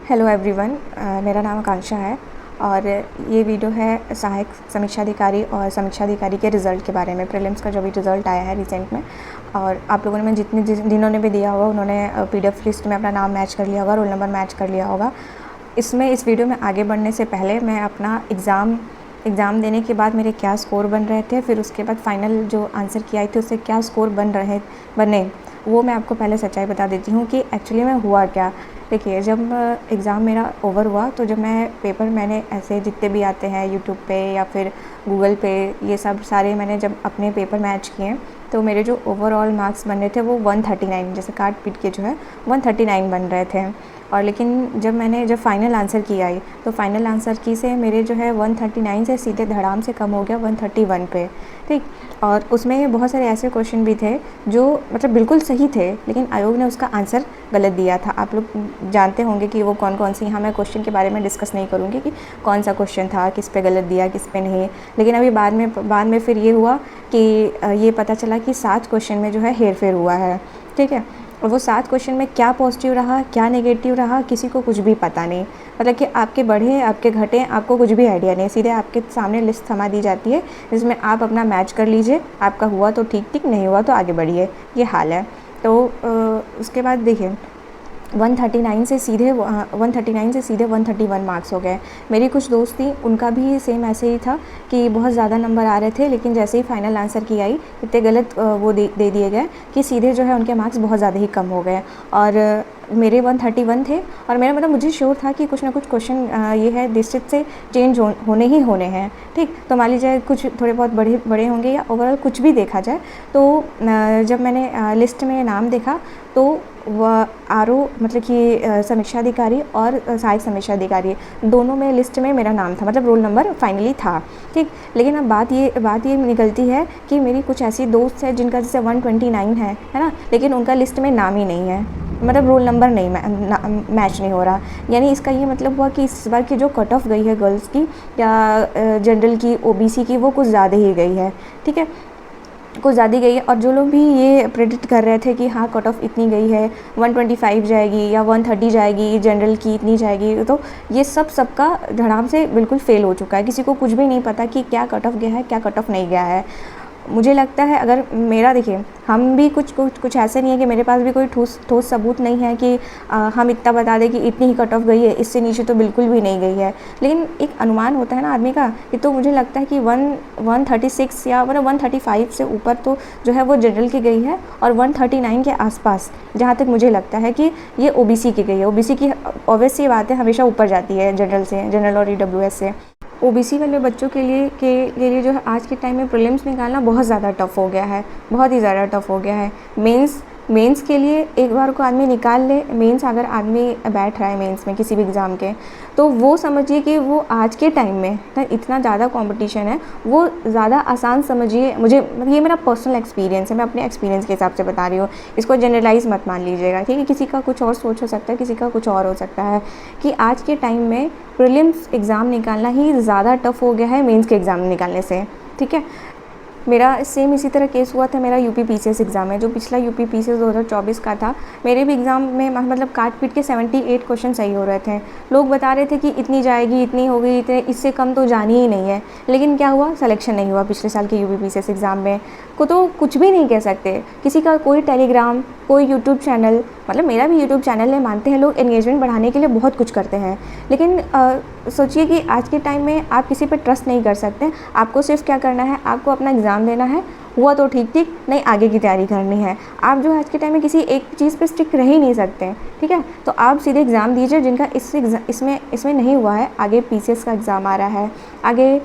Hello everyone, मेरा नाम आकांक्षा है और ये वीडियो है सहायक समीक्षा अधिकारी और समीक्षा अधिकारी के रिज़ल्ट के बारे में। प्रीलिम्स का जो भी रिज़ल्ट आया है रिसेंट में, और आप लोगों ने जिन्होंने भी दिया होगा उन्होंने पीडीएफ लिस्ट में अपना नाम मैच कर लिया होगा, रोल नंबर मैच कर लिया होगा। इस वीडियो में आगे बढ़ने से पहले मैं अपना एग्ज़ाम देने के बाद मेरे क्या स्कोर बन रहे थे, फिर उसके बाद फाइनल जो आंसर की आई थी उससे क्या स्कोर बने, वो मैं आपको पहले सच्चाई बता देती हूँ कि एक्चुअली में हुआ क्या। देखिए, जब एग्ज़ाम मेरा ओवर हुआ तो जब मैंने ऐसे जितने भी आते हैं यूट्यूब पे या फिर गूगल पे, ये सब सारे मैंने जब अपने पेपर मैच किए तो मेरे जो ओवरऑल मार्क्स बन रहे थे वो 139, जैसे काट पीट के जो है 139 बन रहे थे। और लेकिन जब फाइनल आंसर की आई तो फाइनल आंसर की से मेरे जो है 139 से सीधे धड़ाम से कम हो गया 131 पे, ठीक। और उसमें बहुत सारे ऐसे क्वेश्चन भी थे जो मतलब बिल्कुल सही थे, लेकिन आयोग ने उसका आंसर गलत दिया था। आप लोग जानते होंगे कि वो कौन सी, यहाँ मैं क्वेश्चन के बारे में डिस्कस नहीं करूँगी कि कौन सा क्वेश्चन था, किस पे गलत दिया, किस पे नहीं। लेकिन अभी बाद में फिर ये हुआ कि ये पता चला कि 7 क्वेश्चन में जो है हेरफेर हुआ है, ठीक है। और वो 7 क्वेश्चन में क्या पॉजिटिव रहा क्या नेगेटिव रहा किसी को कुछ भी पता नहीं। मतलब कि आपके बढ़े आपके घटे आपको कुछ भी आइडिया नहीं, सीधे आपके सामने लिस्ट थमा दी जाती है जिसमें आप अपना मैच कर लीजिए, आपका हुआ तो ठीक, नहीं हुआ तो आगे बढ़िए, ये हाल है। तो उसके बाद देखिए 139 से सीधे 131 मार्क्स हो गए। मेरी कुछ दोस्त थी, उनका भी सेम ऐसे ही था कि बहुत ज़्यादा नंबर आ रहे थे, लेकिन जैसे ही फाइनल आंसर की आई इतने गलत वो दे दिए गए कि सीधे जो है उनके मार्क्स बहुत ज़्यादा ही कम हो गए। और मेरे 131 थे और मेरा मतलब मुझे श्योर था कि कुछ ना कुछ क्वेश्चन ये है डिस्ट्रिक्ट से चेंज होने ही होने हैं, ठीक। तो मान लीजिए कुछ थोड़े बहुत बड़े होंगे या ओवरऑल कुछ भी देखा जाए तो जब मैंने लिस्ट में नाम देखा तो वह मतलब कि समीक्षा अधिकारी और सहायक समीक्षा अधिकारी दोनों में लिस्ट में मेरा नाम था, मतलब रोल नंबर फाइनली था, ठीक। लेकिन अब बात ये निकलती है कि मेरी कुछ ऐसी दोस्त है जिनका जैसे 129 है ना, लेकिन उनका लिस्ट में नाम ही नहीं है, मतलब रोल नंबर नहीं मैच नहीं हो रहा। यानी इसका ये मतलब हुआ कि इस बार की जो कट ऑफ गई है गर्ल्स की या जनरल की ओबीसी की वो कुछ ज़्यादा ही गई है, ठीक है, कुछ ज़्यादा गई है। और जो लोग भी ये प्रेडिक्ट कर रहे थे कि हाँ कट ऑफ इतनी गई है 125 जाएगी या 130 जाएगी, जनरल की इतनी जाएगी, तो ये सबका धड़ाम से बिल्कुल फेल हो चुका है। किसी को कुछ भी नहीं पता कि क्या कट ऑफ गया है क्या कट ऑफ नहीं गया है। मुझे लगता है अगर मेरा देखिए, हम भी कुछ ऐसे नहीं है कि मेरे पास भी कोई ठोस सबूत नहीं है कि हम इतना बता दें कि इतनी ही कट ऑफ गई है, इससे नीचे तो बिल्कुल भी नहीं गई है। लेकिन एक अनुमान होता है ना आदमी का कि, तो मुझे लगता है कि 136 या मतलब 135 से ऊपर तो जो है वो जनरल की गई है, और 139 के आसपास जहाँ तक मुझे लगता है कि ये ओबीसी की गई है। ओबीसी की ऑब्वियस सी बात है हमेशा ऊपर जाती है जनरल और ईडब्ल्यूएस से। ओबीसी वाले बच्चों के लिए जो है आज के टाइम में प्रीलिम्स निकालना बहुत ज़्यादा टफ़ हो गया है, बहुत ही ज़्यादा टफ़ हो गया है। मेंस के लिए एक बार को आदमी निकाल ले, मेंस अगर आदमी बैठ रहा है मेंस में किसी भी एग्ज़ाम के, तो वो समझिए कि वो आज के टाइम में ना इतना ज़्यादा कंपटीशन है, वो ज़्यादा आसान समझिए। मुझे ये मेरा पर्सनल एक्सपीरियंस है, मैं अपने एक्सपीरियंस के हिसाब से बता रही हूँ, इसको जनरलाइज मत मान लीजिएगा, ठीक है। किसी का कुछ और सोच हो सकता है, किसी का कुछ और हो सकता है, कि आज के टाइम में प्रीलिम्स एग्ज़ाम निकालना ही ज़्यादा टफ़ हो गया है मेंस के एग्ज़ाम निकालने से, ठीक है। मेरा सेम इसी तरह केस हुआ था। मेरा यूपी पीसीएस एग्ज़ाम है, जो पिछला यूपी पीसीएस 2024 का था। मेरे भी एग्ज़ाम में मतलब काट पीट के 78 क्वेश्चन सही हो रहे थे। लोग बता रहे थे कि इतनी जाएगी, इतनी होगी, इतने इससे कम तो जानी ही नहीं है। लेकिन क्या हुआ, सिलेक्शन नहीं हुआ पिछले साल के यूपी पीसीएस एग्ज़ाम में। को तो कुछ भी नहीं कह सकते, किसी का कोई टेलीग्राम, कोई यूट्यूब चैनल, मतलब मेरा भी यूट्यूब चैनल है, मानते हैं लोग एंगेजमेंट बढ़ाने के लिए बहुत कुछ करते हैं, लेकिन सोचिए कि आज के टाइम में आप किसी पर ट्रस्ट नहीं कर सकते। आपको सिर्फ क्या करना है, आपको अपना एग्ज़ाम देना है, हुआ तो ठीक, नहीं आगे की तैयारी करनी है। आप जो आज के टाइम में किसी एक चीज़ पे स्टिक रह ही नहीं सकते, ठीक है। तो आप सीधे एग्ज़ाम दीजिए, जिनका इसमें नहीं हुआ है, आगे पीसीएस का एग्ज़ाम आ रहा है, आगे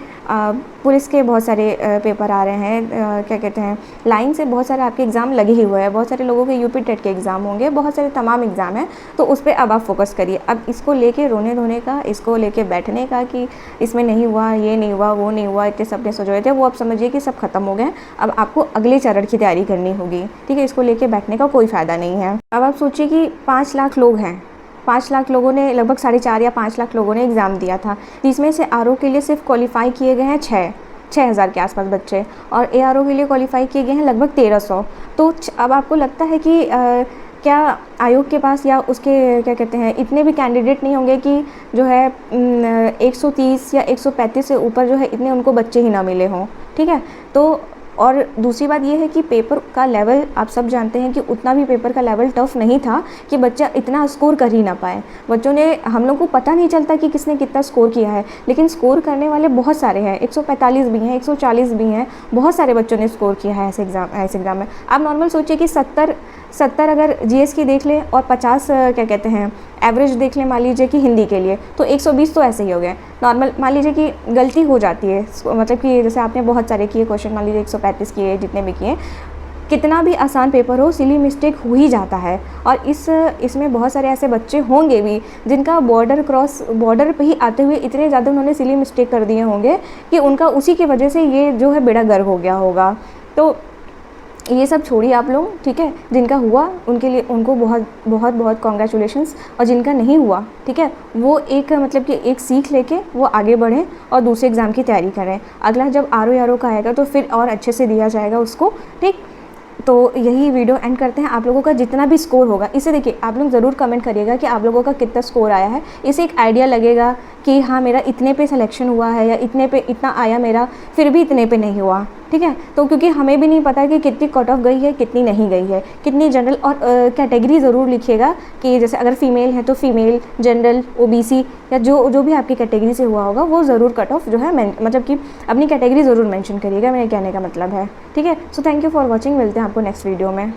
पुलिस के बहुत सारे पेपर आ रहे हैं, क्या कहते हैं, लाइन से बहुत सारे आपके एग्ज़ाम लगे ही हुए हैं, बहुत सारे लोगों के यूपी टेट के एग्ज़ाम होंगे, बहुत सारे तमाम एग्ज़ाम हैं। तो उस पर अब आप फोकस करिए। अब इसको लेके रोने धोने का, इसको लेके बैठने का कि इसमें नहीं हुआ, ये नहीं हुआ, वो नहीं हुआ, इतने सपने सोच रहे थे, वो अब समझिए कि सब खत्म हो गए। अब आपको अगले चरण की तैयारी करनी होगी, ठीक है। इसको लेके बैठने का कोई फ़ायदा नहीं है। अब आप सोचिए कि 5 लाख लोग हैं, 5 लाख लोगों ने, लगभग 4.5 या 5 लाख लोगों ने एग्ज़ाम दिया था, जिसमें से आरओ के लिए सिर्फ क्वालिफाई किए गए हैं 6,000 के आसपास बच्चे, और एआरओ के लिए क्वालिफाई किए गए हैं लगभग 1300। तो अब आपको लगता है कि क्या आयोग के पास या उसके क्या कहते हैं इतने भी कैंडिडेट नहीं होंगे कि जो है 130 या 135 से ऊपर जो है इतने उनको बच्चे ही ना मिले हों, ठीक है। तो और दूसरी बात ये है कि पेपर का लेवल आप सब जानते हैं कि उतना भी पेपर का लेवल टफ़ नहीं था कि बच्चा इतना स्कोर कर ही ना पाए। बच्चों ने, हम लोग को पता नहीं चलता कि किसने कितना स्कोर किया है, लेकिन स्कोर करने वाले बहुत सारे हैं, 145 भी हैं, 140 भी हैं, बहुत सारे बच्चों ने स्कोर किया है ऐसे एग्ज़ाम में। आप नॉर्मल सोचिए कि 70 अगर जीएस की देख लें और 50 क्या कहते हैं एवरेज देख लें मान लीजिए कि हिंदी के लिए, तो 120 तो ऐसे ही हो गए। नॉर्मल मान लीजिए कि गलती हो जाती है, मतलब कि जैसे आपने बहुत सारे किए क्वेश्चन, मान लीजिए 135 किए, जितने भी किए, कितना भी आसान पेपर हो, सिली मिस्टेक हो ही जाता है। और इसमें बहुत सारे ऐसे बच्चे होंगे भी जिनका बॉर्डर पे ही आते हुए इतने ज़्यादा उन्होंने सिली मिस्टेक कर दिए होंगे कि उनका उसी की वजह से ये जो है बेड़ा गर्क हो गया होगा। तो ये सब छोड़िए आप लोग, ठीक है। जिनका हुआ उनके लिए, उनको बहुत बहुत बहुत कॉन्ग्रेचुलेशंस, और जिनका नहीं हुआ, ठीक है, वो एक मतलब कि एक सीख लेके वो आगे बढ़ें और दूसरे एग्ज़ाम की तैयारी करें। अगला जब आर ओ का आएगा तो फिर और अच्छे से दिया जाएगा उसको, ठीक। तो यही वीडियो एंड करते हैं। आप लोगों का जितना भी स्कोर होगा, इसे देखिए, आप लोग ज़रूर कमेंट करिएगा कि आप लोगों का कितना स्कोर आया है। इससे एक आइडिया लगेगा कि हाँ मेरा इतने पे सिलेक्शन हुआ है या इतने पे इतना आया मेरा, फिर भी इतने पे नहीं हुआ, ठीक है। तो क्योंकि हमें भी नहीं पता कि कितनी कट ऑफ गई है, कितनी नहीं गई है, कितनी जनरल, और कैटेगरी ज़रूर लिखिएगा कि जैसे अगर फीमेल है तो फीमेल, जनरल, ओबीसी या जो भी आपकी कैटेगरी से हुआ होगा वो ज़रूर कट ऑफ जो है मतलब कि अपनी कैटेगरी ज़रूर मेंशन करिएगा, मेरे कहने का मतलब है, ठीक है। So thank you for watching, मिलते हैं आपको नेक्स्ट वीडियो में।